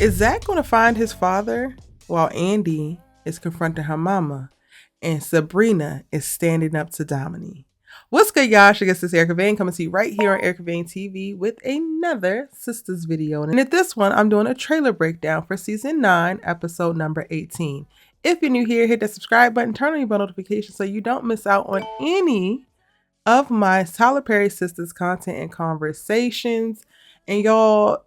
Is Zach going to find his father while Andi is confronting her mama and Sabrina is standing up to Dominique? What's good, y'all? I guess this is Erica Vane coming to you right here on Erica Vane TV with another Sistas video. And at this one, I'm doing a trailer breakdown for season 9, episode number 18. If you're new here, hit that subscribe button, turn on your bell notifications so you don't miss out on any of my Tyler Perry Sistas content and conversations. And y'all,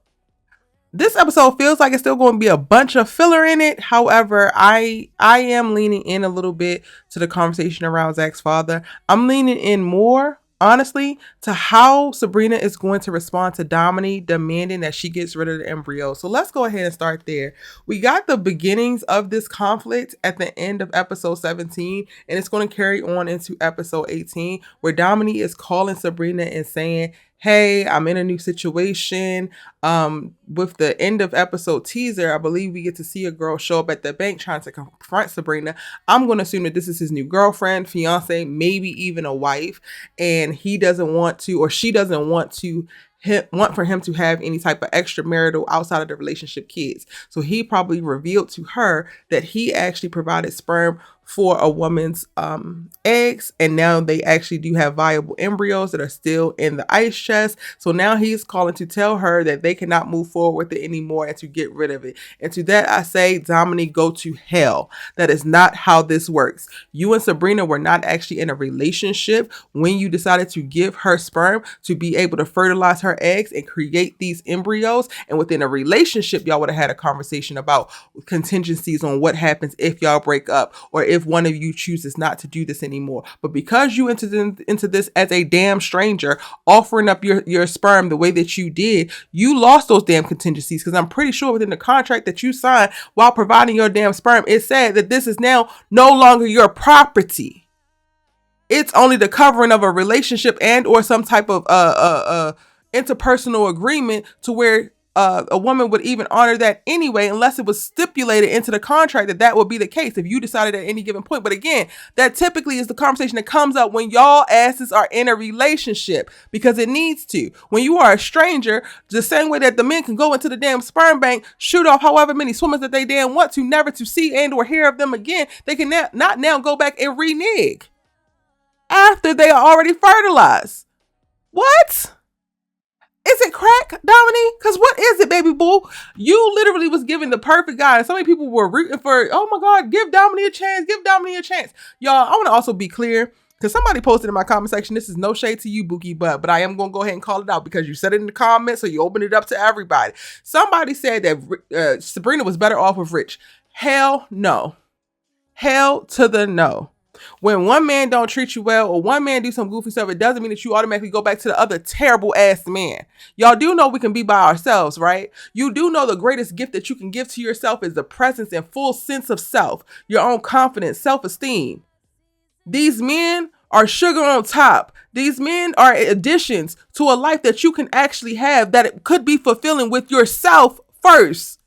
this episode feels like it's still going to be a bunch of filler in it. However, I am leaning in a little bit to the conversation around Zach's father. I'm leaning in more, honestly, to how Sabrina is going to respond to Dominique demanding that she gets rid of the embryo. So let's go ahead and start there. We got the beginnings of this conflict at the end of episode 17, and it's going to carry on into episode 18, where Dominique is calling Sabrina and saying, hey, I'm in a new situation. With the end of episode teaser, I believe we get to see a girl show up at the bank trying to confront Sabrina. I'm going to assume that this is his new girlfriend, fiance, maybe even a wife. And he doesn't want to, or she doesn't want for him to have any type of extramarital outside of the relationship kids. So he probably revealed to her that he actually provided sperm for a woman's eggs, and now they actually do have viable embryos that are still in the ice chest. So now he's calling to tell her that they cannot move forward with it anymore and to get rid of it. And to that I say, Dominique, go to hell. That is not how this works. You and Sabrina were not actually in a relationship when you decided to give her sperm to be able to fertilize her eggs and create these embryos. And within a relationship, y'all would have had a conversation about contingencies on what happens if y'all break up, or if one of you chooses not to do this anymore. But because you entered into this as a damn stranger, offering up your sperm the way that you did, you lost those damn contingencies. Because I'm pretty sure within the contract that you signed while providing your damn sperm, it said that this is now no longer your property. It's only the covering of a relationship and or some type of interpersonal agreement to where a woman would even honor that anyway, unless it was stipulated into the contract that that would be the case if you decided at any given point. But again, that typically is the conversation that comes up when y'all asses are in a relationship, because it needs to. When you are a stranger, the same way that the men can go into the damn sperm bank, shoot off however many swimmers that they damn want to, never to see and or hear of them again, they can not now go back and renege after they are already fertilized. What? Is it crack, Dominique? Because what is it, baby boo? You literally was giving the perfect guy. And so many people were rooting for, oh my God, give Dominique a chance. Give Dominique a chance. Y'all, I want to also be clear, because somebody posted in my comment section, this is no shade to you, Bookie, but I am going to go ahead and call it out because you said it in the comments, so you opened it up to everybody. Somebody said that Sabrina was better off with Rich. Hell no. Hell to the no. When one man don't treat you well or one man do some goofy stuff, it doesn't mean that you automatically go back to the other terrible ass man. Y'all do know we can be by ourselves, right? You do know the greatest gift that you can give to yourself is the presence and full sense of self, your own confidence, self-esteem. These men are sugar on top. These men are additions to a life that you can actually have that it could be fulfilling with yourself first.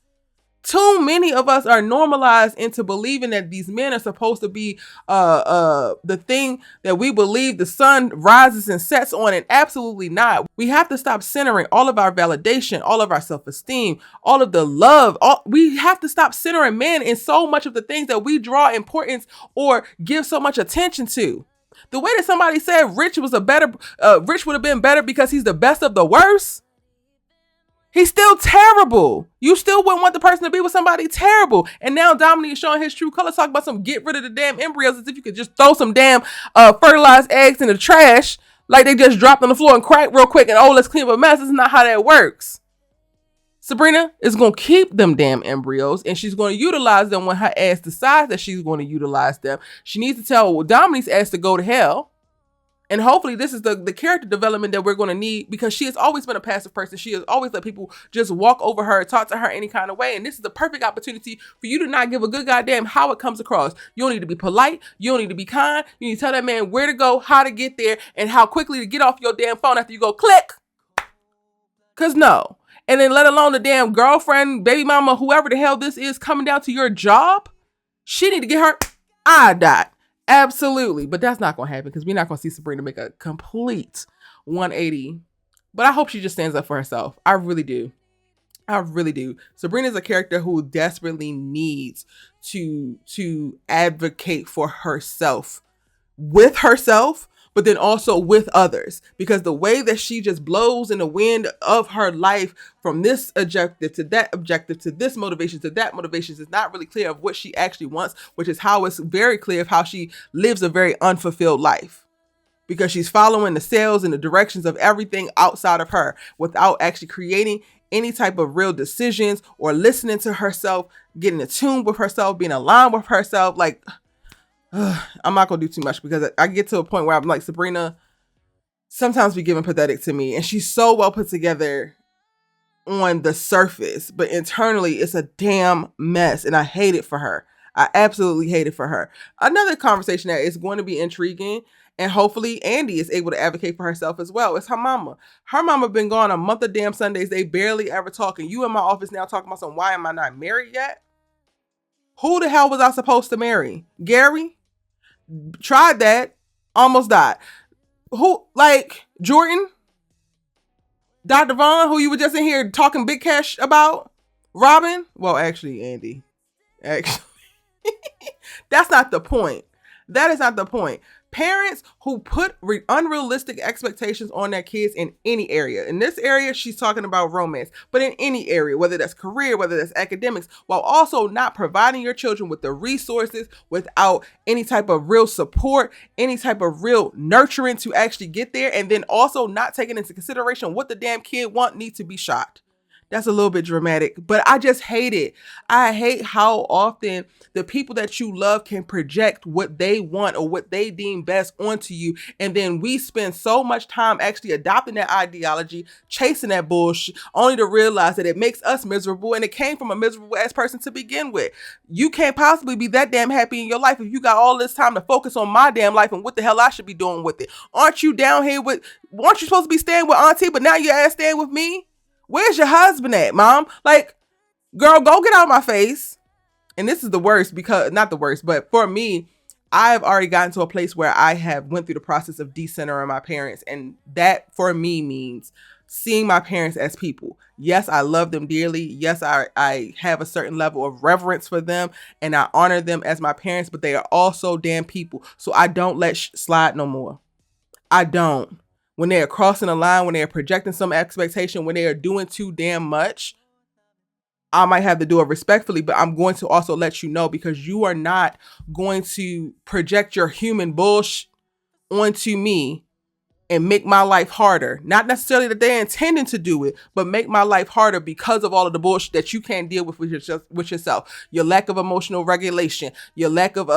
Too many of us are normalized into believing that these men are supposed to be the thing that we believe the sun rises and sets on, and absolutely not. We have to stop centering all of our validation, all of our self-esteem, all of the love. We have to stop centering men in so much of the things that we draw importance or give so much attention to. The way that somebody said Rich would have been better because he's the best of the worst. He's still terrible. You still wouldn't want the person to be with somebody terrible. And now Dominique is showing his true colors, talking about some get rid of the damn embryos as if you could just throw some damn fertilized eggs in the trash like they just dropped on the floor and cracked real quick and let's clean up a mess. That's not how that works. Sabrina is going to keep them damn embryos and she's going to utilize them when her ass decides that she's going to utilize them. She needs to tell Dominique's ass to go to hell. And hopefully this is the character development that we're going to need, because she has always been a passive person. She has always let people just walk over her, talk to her any kind of way. And this is the perfect opportunity for you to not give a good goddamn how it comes across. You don't need to be polite. You don't need to be kind. You need to tell that man where to go, how to get there, and how quickly to get off your damn phone after you go click. Because no. And then let alone the damn girlfriend, baby mama, whoever the hell this is coming down to your job. She need to get her eye dot. Absolutely. But that's not going to happen because we're not going to see Sabrina make a complete 180. But I hope she just stands up for herself. I really do. I really do. Sabrina's a character who desperately needs to advocate for herself, with herself, but then also with others, because the way that she just blows in the wind of her life from this objective to that objective to this motivation to that motivation is not really clear of what she actually wants, which is how it's very clear of how she lives a very unfulfilled life, because she's following the sales and the directions of everything outside of her without actually creating any type of real decisions or listening to herself, getting attuned with herself, being aligned with herself. Like, I'm not gonna do too much because I get to a point where I'm like, Sabrina sometimes be giving pathetic to me, and she's so well put together on the surface, but internally it's a damn mess, and I hate it for her. I absolutely hate it for her. Another conversation that is going to be intriguing, and hopefully Andi is able to advocate for herself as well, is her mama. Her mama been gone a month of damn Sundays. They barely ever talk, and you in my office now talking about some, why am I not married yet? Who the hell was I supposed to marry? Gary? Tried that, almost died. Who, like Jordan? Dr. Vaughn, who you were just in here talking big cash about? Robin? Well, actually, Andi. Actually, that's not the point. That is not the point. Parents who put unrealistic expectations on their kids in any area. In this area, she's talking about romance, but in any area, whether that's career, whether that's academics, while also not providing your children with the resources, without any type of real support, any type of real nurturing to actually get there, and then also not taking into consideration what the damn kid needs to be shot. That's a little bit dramatic, but I just hate it. I hate how often the people that you love can project what they want or what they deem best onto you. And then we spend so much time actually adopting that ideology, chasing that bullshit, only to realize that it makes us miserable. And it came from a miserable ass person to begin with. You can't possibly be that damn happy in your life if you got all this time to focus on my damn life and what the hell I should be doing with it. Aren't you down here with, aren't you supposed to be staying with Auntie, but now your ass staying with me? Where's your husband at, Mom? Like, girl, go get out of my face. And this is the worst, because, not the worst, but for me, I've already gotten to a place where I have went through the process of decentering my parents. And that for me means seeing my parents as people. Yes, I love them dearly. Yes, I have a certain level of reverence for them and I honor them as my parents, but they are also damn people. So I don't let slide no more. I don't. When they are crossing a line, when they are projecting some expectation, when they are doing too damn much, I might have to do it respectfully, but I'm going to also let you know, because you are not going to project your human bullshit onto me and make my life harder. Not necessarily that they're intending to do it, but make my life harder because of all of the bullshit that you can't deal with yourself. Your lack of emotional regulation, your lack of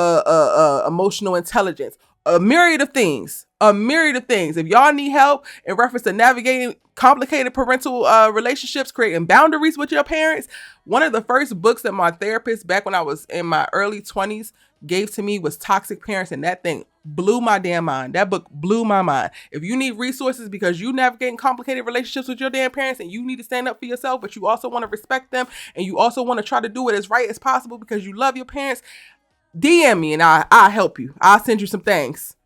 emotional intelligence, a myriad of things. If y'all need help in reference to navigating complicated parental relationships, creating boundaries with your parents, one of the first books that my therapist back when I was in my early 20s gave to me was Toxic Parents, and that thing blew my damn mind. That book blew my mind. If you need resources because you navigating complicated relationships with your damn parents and you need to stand up for yourself, but you also want to respect them and you also want to try to do it as right as possible because you love your parents, DM me and I'll help you. I'll send you some things.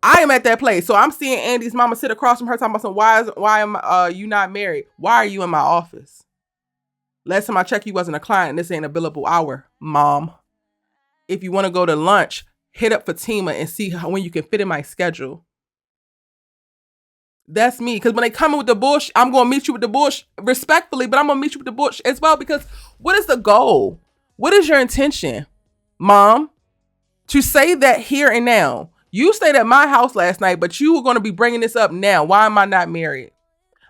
I am at that place. So I'm seeing Andi's mama sit across from her talking about some, why am you not married? Why are you in my office? Last time I checked, you wasn't a client. This ain't a billable hour, Mom. If you want to go to lunch, hit up Fatima and see when you can fit in my schedule. That's me. Because when they come in with the bullshit, I'm going to meet you with the bullshit respectfully, but I'm going to meet you with the bullshit as well. Because what is the goal? What is your intention, Mom? To say that here and now. You stayed at my house last night, but you were going to be bringing this up now. Why am I not married?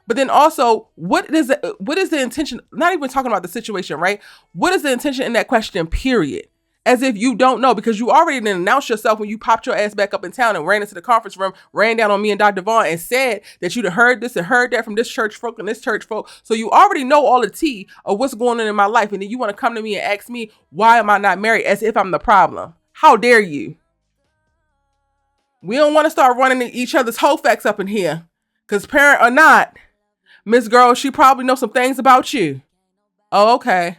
But then also, what is the intention? Not even talking about the situation, right? What is the intention in that question, period? As if you don't know, because you already didn't announce yourself when you popped your ass back up in town and ran into the conference room, ran down on me and Dr. Vaughn and said that you'd heard this and heard that from this church folk and this church folk. So you already know all the tea of what's going on in my life. And then you want to come to me and ask me, why am I not married? As if I'm the problem. How dare you? We don't want to start running each other's whole facts up in here. Because parent or not, Miss Girl, she probably knows some things about you. Oh, okay.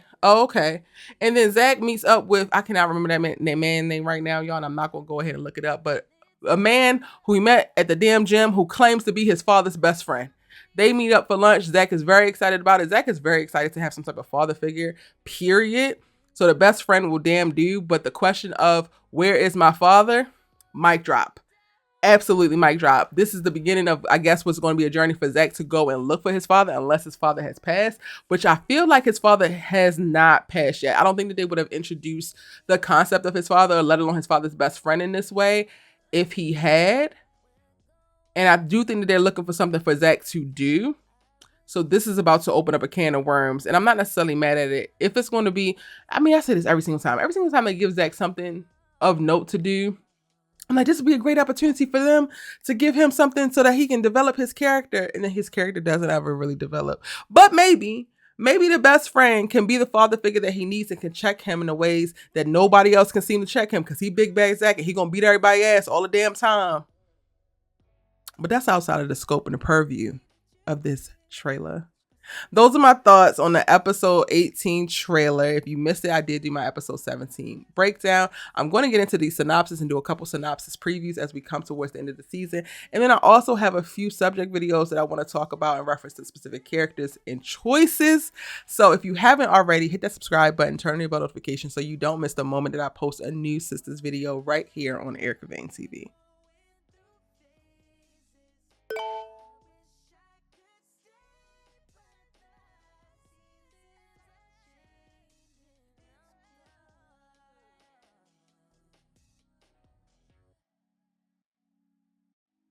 And then Zach meets up with, I cannot remember that man name right now, y'all, and I'm not going to go ahead and look it up, but a man who he met at the damn gym who claims to be his father's best friend. They meet up for lunch. Zach is very excited about it. Zach is very excited to have some type of father figure, period. So the best friend will damn do. But the question of where is my father? Mic drop. Absolutely mic drop. This is the beginning of, I guess, what's going to be a journey for Zach to go and look for his father, unless his father has passed, which I feel like his father has not passed yet. I don't think that they would have introduced the concept of his father, let alone his father's best friend in this way, if he had. And I do think that they're looking for something for Zach to do. So this is about to open up a can of worms. And I'm not necessarily mad at it. If it's going to be, I mean, I say this every single time. Every single time they give Zach something of note to do, I'm like, this would be a great opportunity for them to give him something so that he can develop his character. And then his character doesn't ever really develop. But maybe the best friend can be the father figure that he needs and can check him in the ways that nobody else can seem to check him, because he big bad Zach and he going to beat everybody's ass all the damn time. But that's outside of the scope and the purview of this trailer. Those are my thoughts on the episode 18 trailer. If you missed it, I did do my episode 17 breakdown. I'm going to get into the synopsis and do a couple synopsis previews as we come towards the end of the season. And then I also have a few subject videos that I want to talk about in reference to specific characters and choices. So if you haven't already, hit that subscribe button, turn on your bell notifications so you don't miss the moment that I post a new Sistas video right here on Erica Vane TV.